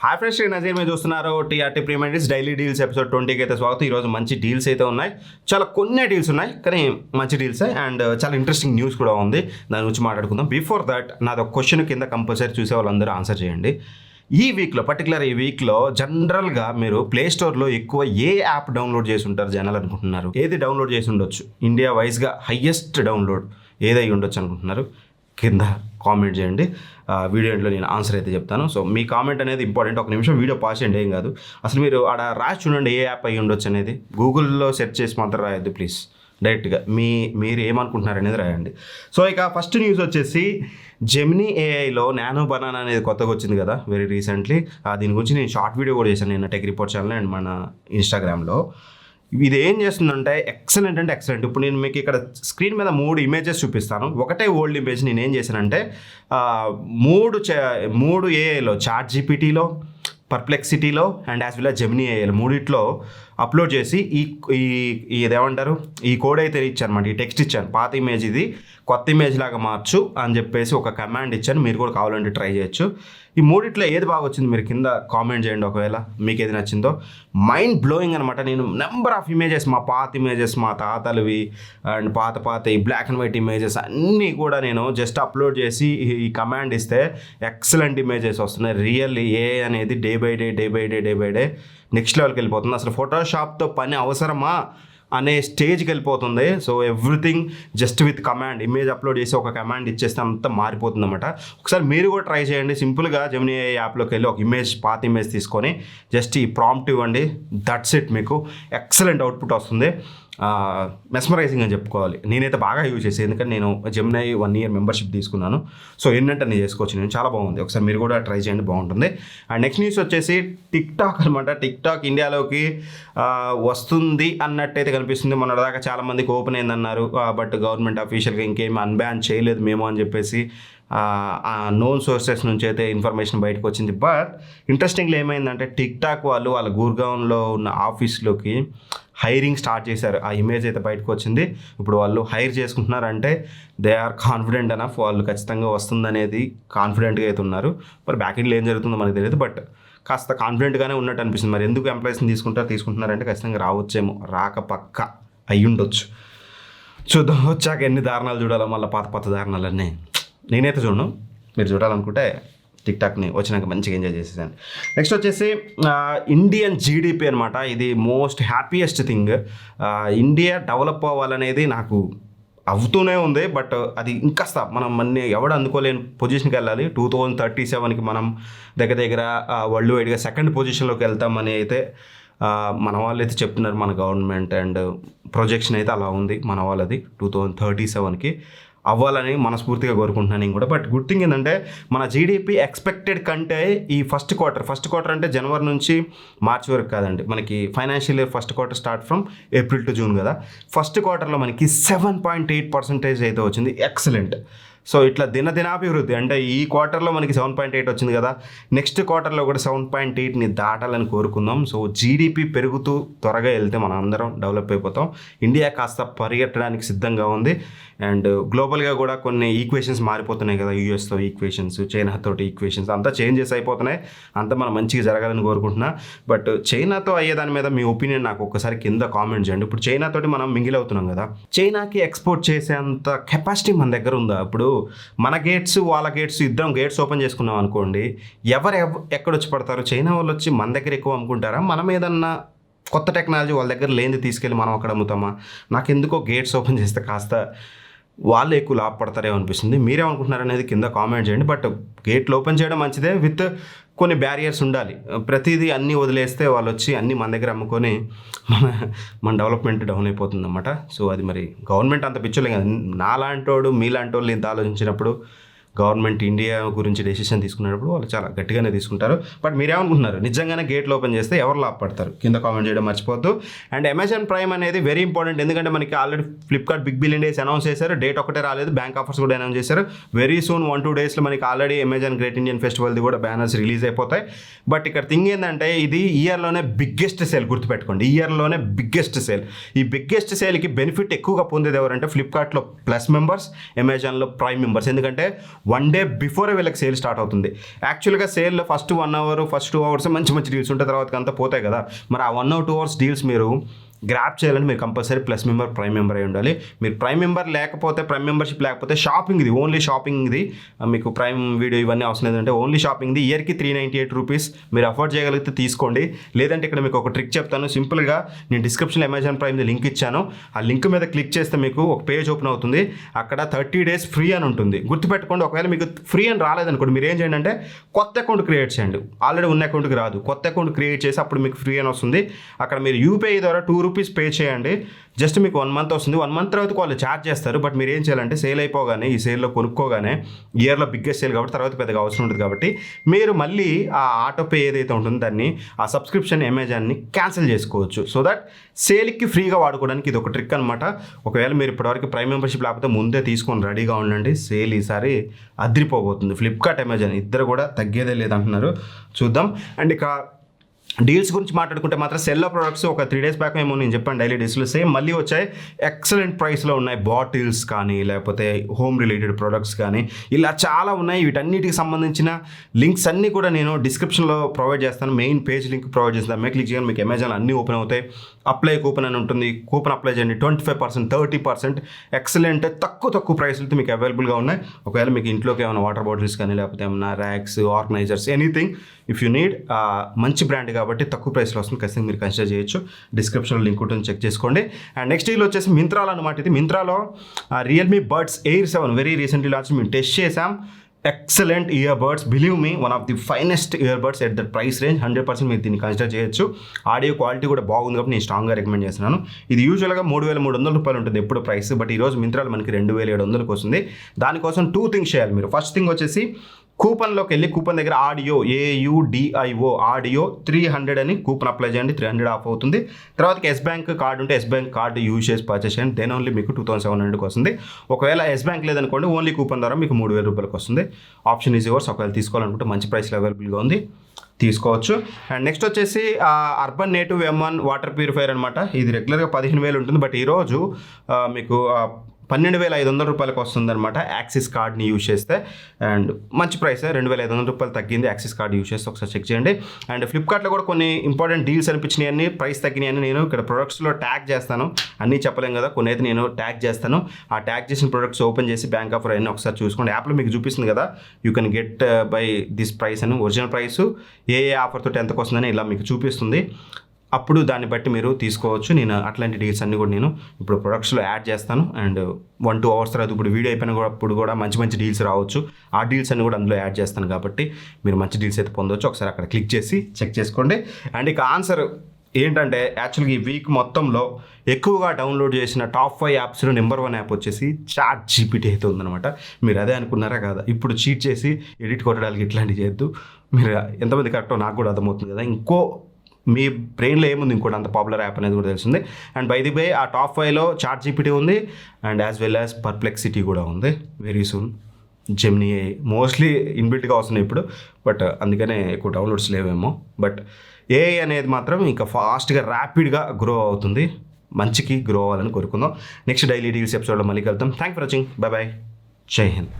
Hi friends, Nazeer మీరు చూస్తున్నారు TRT premier daily deals episode 20కి అయితే స్వాగతం. ఈరోజు మంచి డీల్స్ అయితే ఉన్నాయి, చాలా కొన్ని డీల్స్ ఉన్నాయి కానీ మంచి డీల్సే అండ్ చాలా ఇంట్రెస్టింగ్ న్యూస్ కూడా ఉంది. దాని గురించి మాట్లాడుకుందాం. బిఫోర్ దట్ నాది ఒక క్వశ్చన్ కింద కంపల్సరీ చూసే వాళ్ళందరూ ఆన్సర్ చేయండి. ఈ వీక్లో జనరల్గా మీరు ప్లేస్టోర్లో ఎక్కువ ఏ యాప్ డౌన్లోడ్ చేసి ఉంటారు జనాలు అనుకుంటున్నారు? ఏది డౌన్లోడ్ చేసి ఉండొచ్చు? ఇండియా వైజ్గా హయ్యెస్ట్ డౌన్లోడ్ ఏదై ఉండొచ్చు అనుకుంటున్నారు? కింద కామెంట్ చేయండి. వీడియోలో నేను ఆన్సర్ అయితే చెప్తాను. సో మీ కామెంట్ అనేది ఇంపార్టెంట్. ఒక నిమిషం వీడియో పాస్ చేయండి, ఏం కాదు. అసలు మీరు ఆడ రాసి చూడండి ఏ యాప్ అయ్యి ఉండొచ్చు అనేది. గూగుల్లో సెర్చ్ చేసి మాత్రం రాయొద్దు ప్లీజ్. డైరెక్ట్గా మీరు ఏమనుకుంటున్నారు అనేది రాయండి. సో ఇక ఫస్ట్ న్యూస్ వచ్చేసి జెమినీ ఏఐలో నానో బనానా అనేది కొత్తగా వచ్చింది కదా వెరీ రీసెంట్లీ. దీని గురించి నేను షార్ట్ వీడియో కూడా చేశాను నేను టెక్ రిపోర్ట్ ఛానల్ అండ్ మన ఇన్స్టాగ్రామ్లో. ఇది ఏం చేస్తుందంటే ఎక్సలెంట్ అంటే ఎక్సలెంట్. ఇప్పుడు నేను మీకు ఇక్కడ స్క్రీన్ మీద 3 ఇమేజెస్ చూపిస్తాను. ఒకటే ఓల్డ్ ఇమేజ్ నేను ఏం చేశానంటే 3 ఏఐలో చాట్ జీపీటీలో, పర్ప్లెక్సిటీలో and as well as Gemini ఏఐలో మూడిట్లో అప్లోడ్ చేసి ఇదేమంటారు ఈ కోడ్ అయితే ఇచ్చాను అనమాట. ఈ టెక్స్ట్ ఇచ్చాను, పాత ఇమేజ్ ఇది కొత్త ఇమేజ్ లాగా మార్చు అని చెప్పేసి ఒక కమాండ్ ఇచ్చాను. మీరు కూడా కావాలంటే ట్రై చేయొచ్చు. ఈ మూడిట్లో ఏది బాగా వచ్చింది మీరు కింద కామెంట్ చేయండి ఒకవేళ మీకు ఏది నచ్చిందో. మైండ్ బ్లోయింగ్ అనమాట. నేను నెంబర్ ఆఫ్ ఇమేజెస్, మా పాత ఇమేజెస్, మా తాతలవి అండ్ పాత ఈ బ్లాక్ అండ్ వైట్ ఇమేజెస్ అన్నీ కూడా నేను జస్ట్ అప్లోడ్ చేసి ఈ కమాండ్ ఇస్తే ఎక్సలెంట్ ఇమేజెస్ వస్తున్నాయి. రియల్లీ ఏ అనేది డే బై డే నెక్స్ట్ లెవెల్కి వెళ్ళిపోతుంది. అసలు ఫోటోషాప్తో పని అవసరమా అనే స్టేజ్కి వెళ్ళిపోతుంది. So everything just with command, image upload చేసి ఒక కమాండ్ ఇచ్చేస్తే అంతా మారిపోతుంది అనమాట. ఒకసారి మీరు కూడా ట్రై చేయండి. సింపుల్గా జెమినీ యాప్లోకి వెళ్ళి ఒక పాత ఇమేజ్ తీసుకొని జస్ట్ ఈ ప్రాంప్ట్ ఇవ్వండి. దట్స్ ఇట్, మీకు ఎక్సలెంట్ అవుట్పుట్ వస్తుంది. మెస్మరైజింగ్ అని చెప్పుకోవాలి. నేనైతే బాగా యూజ్ చేసాను, ఎందుకంటే నేను జెమినీ 1 year మెంబర్షిప్ తీసుకున్నాను. సో ఏంటంటే నేను చేసుకోవచ్చు, నేను చాలా బాగుంది. ఒకసారి మీరు కూడా ట్రై చేయండి, బాగుంటుంది. అండ్ నెక్స్ట్ న్యూస్ వచ్చేసి టిక్టాక్ అనమాట. టిక్టాక్ ఇండియాలోకి వస్తుంది అన్నట్టయితే కనిపిస్తుంది. మొన్న దాకా చాలామందికి ఓపెన్ అయిందన్నారు, బట్ గవర్నమెంట్ అఫీషియల్గా ఇంకేమి అన్బ్యాన్ చేయలేదు మేము అని చెప్పేసి నోన్ సోర్సెస్ నుంచి అయితే ఇన్ఫర్మేషన్ బయటకు వచ్చింది. బట్ ఇంట్రెస్టింగ్గా ఏమైందంటే టిక్టాక్ వాళ్ళ గుర్గావ్లో ఉన్న ఆఫీస్లోకి హైరింగ్ స్టార్ట్ చేశారు. ఆ ఇమేజ్ అయితే బయటకు వచ్చింది. ఇప్పుడు వాళ్ళు హైర్ చేసుకుంటున్నారంటే దే ఆర్ కాన్ఫిడెంట్ ఎనఫ్, వాళ్ళు ఖచ్చితంగా వస్తుందనేది కాన్ఫిడెంట్గా అయితే ఉన్నారు. మరి బ్యాక్ ఎండ్లో ఏం జరుగుతుందో మనకు తెలియదు, బట్ కాస్త కాన్ఫిడెంట్గానే ఉన్నట్టు అనిపిస్తుంది. మరి ఎందుకు ఎంప్లాయీస్ని తీసుకుంటున్నారంటే ఖచ్చితంగా రావచ్చేమో, రాక పక్క అయ్యి ఉండొచ్చు. చూద్దాం, వచ్చాక ఎన్ని దారుణాలు చూడాలో, మళ్ళీ పాత దారుణాలన్నీ. నేనైతే చూడను, మీరు చూడాలనుకుంటే టిక్టాక్ని వచ్చినాక మంచిగా ఎంజాయ్ చేసేసాను. నెక్స్ట్ వచ్చేసి ఇండియన్ జీడిపి అనమాట. ఇది most happiest thing. India develop అవ్వాలనేది నాకు అవుతూనే ఉంది, బట్ అది ఇంకాస్త మనం ఎవడు అందుకోలేని పొజిషన్కి వెళ్ళాలి. 2037కి మనం దగ్గర వరల్డ్ వైడ్గా 2nd పొజిషన్లోకి వెళ్తామని అయితే మన వాళ్ళు అయితే చెప్తున్నారు. మన గవర్నమెంట్ అండ్ ప్రొజెక్షన్ అయితే అలా ఉంది మన వాళ్ళది. 2037కి అవ్వాలని మనస్ఫూర్తిగా కోరుకుంటున్నాను నేను కూడా. బట్ గుడ్ థింగ్ ఏంటంటే మన జీడిపి ఎక్స్పెక్టెడ్ కంటే ఈ ఫస్ట్ క్వార్టర్ అంటే జనవరి నుంచి మార్చి వరకు కాదండి, మనకి financial year first quarter start from April to June కదా. ఫస్ట్ క్వార్టర్లో మనకి 7.8% అయితే వచ్చింది. ఎక్సలెంట్. సో ఇట్లా దినాభివృద్ధి అంటే ఈ క్వార్టర్లో మనకి 7.8 వచ్చింది కదా, నెక్స్ట్ క్వార్టర్లో కూడా 7.8ని దాటాలని కోరుకుందాం. సో జీడిపి పెరుగుతూ త్వరగా వెళ్తే మనం అందరం డెవలప్ అయిపోతాం. ఇండియా కాస్త పరిగెట్టడానికి సిద్ధంగా ఉంది. అండ్ గ్లోబల్గా కూడా కొన్ని ఈక్వేషన్స్ మారిపోతున్నాయి కదా, యూఎస్తో ఈక్వేషన్స్, చైనాతోటి ఈక్వేషన్స్ అంతా చేంజెస్ అయిపోతున్నాయి. అంతా మనం మంచిగా జరగాలని కోరుకుంటున్నా. బట్ చైనాతో అయ్యేదాని మీద మీ ఒపీనియన్ నాకు ఒక్కసారి కింద కామెంట్ చేయండి. ఇప్పుడు చైనాతోటి మనం మింగిల్ అవుతున్నాం కదా, చైనాకి ఎక్స్పోర్ట్ చేసేంత కెపాసిటీ మన దగ్గర ఉందా? ఇప్పుడు మన గేట్స్ వాళ్ళ గేట్స్ ఇద్దరం గేట్స్ ఓపెన్ చేసుకున్నాం అనుకోండి, ఎక్కడొచ్చి పడతారు? చైనా వాళ్ళు వచ్చి మన దగ్గర ఎక్కువ అమ్ముకుంటారా? మనం ఏదన్నా కొత్త టెక్నాలజీ వాళ్ళ దగ్గర లేనిది తీసుకెళ్ళి మనం అక్కడ అమ్ముతామా? నాకెందుకో గేట్స్ ఓపెన్ చేస్తే కాస్త వాళ్ళు ఎక్కువ లాభపడతారేమో అనిపిస్తుంది. మీరేమనుకుంటున్నారు అనేది కింద కామెంట్ చేయండి. బట్ గేట్లు ఓపెన్ చేయడం మంచిదే, విత్ కొన్ని బ్యారియర్స్ ఉండాలి. ప్రతిదీ అన్నీ వదిలేస్తే వాళ్ళు వచ్చి అన్నీ మన దగ్గర అమ్ముకొని మన డెవలప్మెంట్ డౌన్ అయిపోతుంది అన్నమాట. సో అది మరి గవర్నమెంట్ అంత పిచ్చోలే కదా. నాలాంటోడు మీలాంటి వాళ్ళు ఇంత ఆలోచించినప్పుడు గవర్నమెంట్ ఇండియా గురించి డెసిషన్ తీసుకునేటప్పుడు వాళ్ళు చాలా గట్టిగానే తీసుకుంటారు. బట్ మీరేమనుకుంటున్నారు? నిజంగానే గేట్లు ఓపెన్ చేస్తే ఎవరు లాభపడతారు? కింద కామెంట్ చేయడం మర్చిపోద్దు. అండ్ అమెజాన్ ప్రైమ్ అనేది వెరీ ఇంపార్టెంట్, ఎందుకంటే మనకి already Flipkart big billion days announce చేశారు. డేట్ ఒకటే రాలేదు, బ్యాంక్ ఆఫర్స్ కూడా అనౌన్స్ చేశారు. వెరీ సూన్ 1-2 డేస్లో మనకి ఆల్రెడీ అమెజాన్ గ్రేట్ ఇండియన్ ఫెస్టివల్ది కూడా బ్యానర్స్ రిలీజ్ అయిపోతాయి. బట్ ఇక్కడ థింగ్ ఏంటంటే ఇది ఇయర్లోనే బిగ్గెస్ట్ సేల్, గుర్తుపెట్టుకోండి, ఇయర్లోనే బిగ్గెస్ట్ సేల్. ఈ బిగ్గెస్ట్ సేల్కి బెనిఫిట్ ఎక్కువగా పొందేది ఎవరంటే ఫ్లిప్కార్ట్లో ప్లస్ మెంబర్స్, అమెజాన్లో ప్రైమ్ మెంబర్స్. ఎందుకంటే 1 డే బిఫోరే వీళ్ళకి సేల్ స్టార్ట్ అవుతుంది. యాక్చువల్గా సేల్లో ఫస్ట్ 1 అవర్ ఫస్ట్ 2 అవర్స్ మంచి మంచి డీల్స్ ఉంటాయి, తర్వాత అంతా పోతాయి కదా. మరి ఆ 1 or 2 అవర్స్ డీల్స్ మీరు గ్రాప్ చేయాలని మీరు compulsory plus member prime member అయి ఉండాలి. మీరు ప్రైమ్ మెంబర్ లేకపోతే ప్రైమ్ మెంబర్షిప్ లేకపోతే షాపింగ్ ఇది ఓన్లీ షాపింగ్ ఇది మీకు ప్రైమ్ వీడియో ఇవన్నీ అవసరం లేదంటే ఓన్లీ షాపింగ్ది ఇయర్కి 398 రూపీస్ మీరు అఫోర్డ్ చేయగలిగితే తీసుకోండి. లేదంటే ఇక్కడ మీకు ఒక ట్రిక్ చెప్తాను. సింపుల్గా నేను డిస్క్రిప్షన్లో అమెజాన్ ప్రైమ్ది లింక్ ఇచ్చాను. ఆ లింక్ మీద క్లిక్ చేస్తే మీకు ఒక పేజ్ ఓపెన్ అవుతుంది. అక్కడ 30 days ఫ్రీ అని ఉంటుంది. గుర్తుపెట్టుకోండి, ఒకవేళ మీకు ఫ్రీ అని రాలేదనుకోండి మీరు ఏం చేయండి అంటే కొత్త అకౌంట్ క్రియేట్ చేయండి. ఆల్రెడీ ఉన్న అకౌంట్కి రాదు, కొత్త అకౌంట్ క్రియేట్ చేసి అప్పుడు మీకు ఫ్రీ అని వస్తుంది. అక్కడ మీరు యూపీఐ ద్వారా 2 రూపీస్ పే చేయండి. జస్ట్ మీకు 1 month వస్తుంది. 1 month తర్వాత వాళ్ళు ఛార్జ్ చేస్తారు. బట్ మీరు ఏం చేయాలంటే సేల్ అయిపోగానే ఈ సేల్లో కొనుక్కోగానే ఇయర్లో బిగ్గెస్ట్ సేల్ కాబట్టి తర్వాత పెద్దగా అవసరం ఉంటుంది కాబట్టి మీరు మళ్ళీ ఆ ఆటో పే ఏదైతే ఉంటుందో దాన్ని ఆ సబ్స్క్రిప్షన్ అమెజాన్ని క్యాన్సిల్ చేసుకోవచ్చు. సో దట్ సేల్కి ఫ్రీగా వాడుకోవడానికి ఇది ఒక ట్రిక్ అనమాట. ఒకవేళ మీరు ఇప్పటివరకు ప్రైమ్ మెంబర్షిప్ లేకపోతే ముందే తీసుకొని రెడీగా ఉండండి. సేల్ ఈసారి అదిరిపోబోతుంది. ఫ్లిప్కార్ట్ అమెజాన్ ఇద్దరు కూడా తగ్గేదే లేదంటున్నారు. చూద్దాం. అండ్ ఇక డీల్స్ గురించి మాట్లాడుకుంటే మాత్రం సెల్లో ప్రొడక్ట్స్ ఒక 3 days బ్యాక్ ఏమో నేను చెప్పాను డైలీ డీల్స్లో సేమ్ మళ్ళీ వచ్చాయి. ఎక్సలెంట్ ప్రైస్లో ఉన్నాయి. బాటిల్స్ కానీ లేకపోతే హోమ్ రిలేటెడ్ ప్రొడక్ట్స్ కానీ ఇలా చాలా ఉన్నాయి. వీటన్నిటికి సంబంధించిన లింక్స్ అన్నీ కూడా నేను డిస్క్రిప్షన్లో ప్రొవైడ్ చేస్తాను. మెయిన్ పేజ్ లింక్ ప్రొవైడ్ చేస్తాను. మీకు క్లిక్ చేయగానే మీకు అమెజాన్ అన్నీ ఓపెన్ అవుతాయి. అప్లై కూపన్ అని ఉంటుంది. కూపన్ అప్లై చేయండి. 25%, 30% ఎక్సలెంట్ తక్కువ ప్రైస్లతో మీకు అవైలబుల్గా ఉన్నాయి. ఒకవేళ మీకు ఇంట్లోకి ఏమైనా వాటర్ బాటిల్స్ కానీ లేకపోతే ఏమైనా racks, organisers, anything if you need మంచి బ్రాండ్ కాబట్టి తక్కువ ప్రైస్లో వస్తుంది. ఖచ్చితంగా మీరు కన్సిడర్ చేయొచ్చు. డిస్క్రిప్షన్లో లింక్ ఉంటుంది, చెక్ చేసుకోండి. అండ్ నెక్స్ట్ డీల్ వచ్చేసి మింత్రాలో అనమాట. ఇది మింత్రాలో Realme buds air 7 very recently launch. మేము టెస్ట్ చేసాం. Excellent ear buds, believe me one of the finest ear buds at that price range. 100% మీరు దీన్ని కన్సిడర్ చేయొచ్చు. ఆడియో క్వాలిటీ కూడా బాగుంది కాబట్టి నేను స్ట్రాంగ్గా రికమెండ్ చేస్తున్నాను. ఇది యూజువల్గా 3,300 రూపాయలు ఉంటుంది ఎప్పుడు ప్రైస్. బట్ ఈరోజు మింత్రాలు మనకి 2,700కి వస్తుంది. దానికోసం 2 things చేయాలి మీరు. ఫస్ట్ థింగ్ వచ్చేసి కూపన్లోకి వెళ్ళి కూపన్ దగ్గర ఆడియో AUDIO ఆడియో 300 అని కూపన్ అప్లై చేయండి. 300 ఆఫ్ అవుతుంది. తర్వాతకి ఎస్ బ్యాంక్ కార్డు ఉంటే ఎస్ బ్యాంక్ కార్డు యూజ్ చేసి పర్చేస్ చేయండి. దెన్ ఓన్లీ మీకు 2,700కి వస్తుంది. ఒకవేళ ఎస్ బ్యాంక్ లేదనుకోండి ఓన్లీ కూపన్ ద్వారా మీకు 3,000 రూపాయలకి వస్తుంది. Option is yours. ఒకవేళ తీసుకోవాలనుకుంటే మంచి ప్రైస్లో అవైలబుల్గా ఉంది, తీసుకోవచ్చు. అండ్ నెక్స్ట్ వచ్చేసి urban native M1 water purifier అనమాట. ఇది రెగ్యులర్గా 15,000 ఉంటుంది. బట్ ఈరోజు మీకు 12,500 రూపాయలకు వస్తుంది అనమాట యాక్సిస్ కార్డ్ని యూజ్ చేస్తే. అండ్ మంచి ప్రైస్, 2,500 రూపాయలు తగ్గింది యాక్సిస్ కార్డ్ యూజ్ చేస్తే. ఒకసారి చెక్ చేయండి. అండ్ ఫ్లిప్కార్ట్లో కూడా కొన్ని ఇంపార్టెంట్ డీల్స్ అనిపించినాయి, అన్ని ప్రైస్ తగ్గినాయని నేను ఇక్కడ ప్రొడక్ట్స్లో ట్యాగ్ చేస్తాను. అన్నీ చెప్పలేం కదా, కొన్ని అయితే నేను ట్యాగ్ చేస్తాను. ఆ ట్యాగ్ చేసిన ప్రొడక్ట్స్ ఓపెన్ చేసి బ్యాంక్ ఆఫర్ అన్నీ ఒకసారి చూసుకోండి. యాప్లో మీకు చూపిస్తుంది కదా, you can get by this price అని, ఒరిజినల్ ప్రైస్ ఏ ఆఫర్ తోటి ఎంతకు వస్తుందని ఇలా మీకు చూపిస్తుంది. అప్పుడు దాన్ని బట్టి మీరు తీసుకోవచ్చు. నేను అట్లాంటి డీల్స్ అన్నీ కూడా నేను ఇప్పుడు ప్రొడక్ట్స్లో యాడ్ చేస్తాను. అండ్ 1-2 hours తర్వాత ఇప్పుడు వీడియో అయిపోయినప్పుడు కూడా మంచి డీల్స్ రావచ్చు. ఆ డీల్స్ అన్ని కూడా అందులో యాడ్ చేస్తాను కాబట్టి మీరు మంచి డీల్స్ అయితే పొందవచ్చు. ఒకసారి అక్కడ క్లిక్ చేసి చెక్ చేసుకోండి. అండ్ ఇక ఆన్సర్ ఏంటంటే యాక్చువల్గా ఈ వీక్ మొత్తంలో ఎక్కువగా డౌన్లోడ్ చేసిన టాప్ 5 యాప్స్లో నెంబర్ 1 యాప్ వచ్చేసి ChatGPT అయితే ఉందన్నమాట. మీరు అదే అనుకున్నారా కాదా? ఇప్పుడు చీట్ చేసి ఎడిట్ కొట్టడానికి ఇట్లాంటివి చేయొద్దు. మీరు ఎంతమంది కరెక్టో నాకు కూడా అర్థమవుతుంది కదా. ఇంకో మీ బ్రెయిన్లో ఏముంది ఇంకోటి అంత పాపులర్ యాప్ అనేది కూడా తెలిసింది. అండ్ బై ది బై ఆ టాప్ 5లో ChatGPT ఉంది. And as well as Perplexity కూడా ఉంది. వెరీ సూన్ జెమినీ మోస్ట్లీ ఇన్బిల్ట్గా వస్తున్నాయి ఇప్పుడు. బట్ అందుకనే ఎక్కువ డౌన్లోడ్స్ లేవేమో. బట్ AI అనేది మాత్రం ఇంకా ఫాస్ట్గా ర్యాపిడ్గా గ్రో అవుతుంది. మంచికి గ్రో అవ్వాలని కోరుకుందాం. నెక్స్ట్ డైలీ డీల్స్ ఎపిసోడ్లో మళ్ళీ కలుద్దాం. Thank for watching. By by. జై హింద్.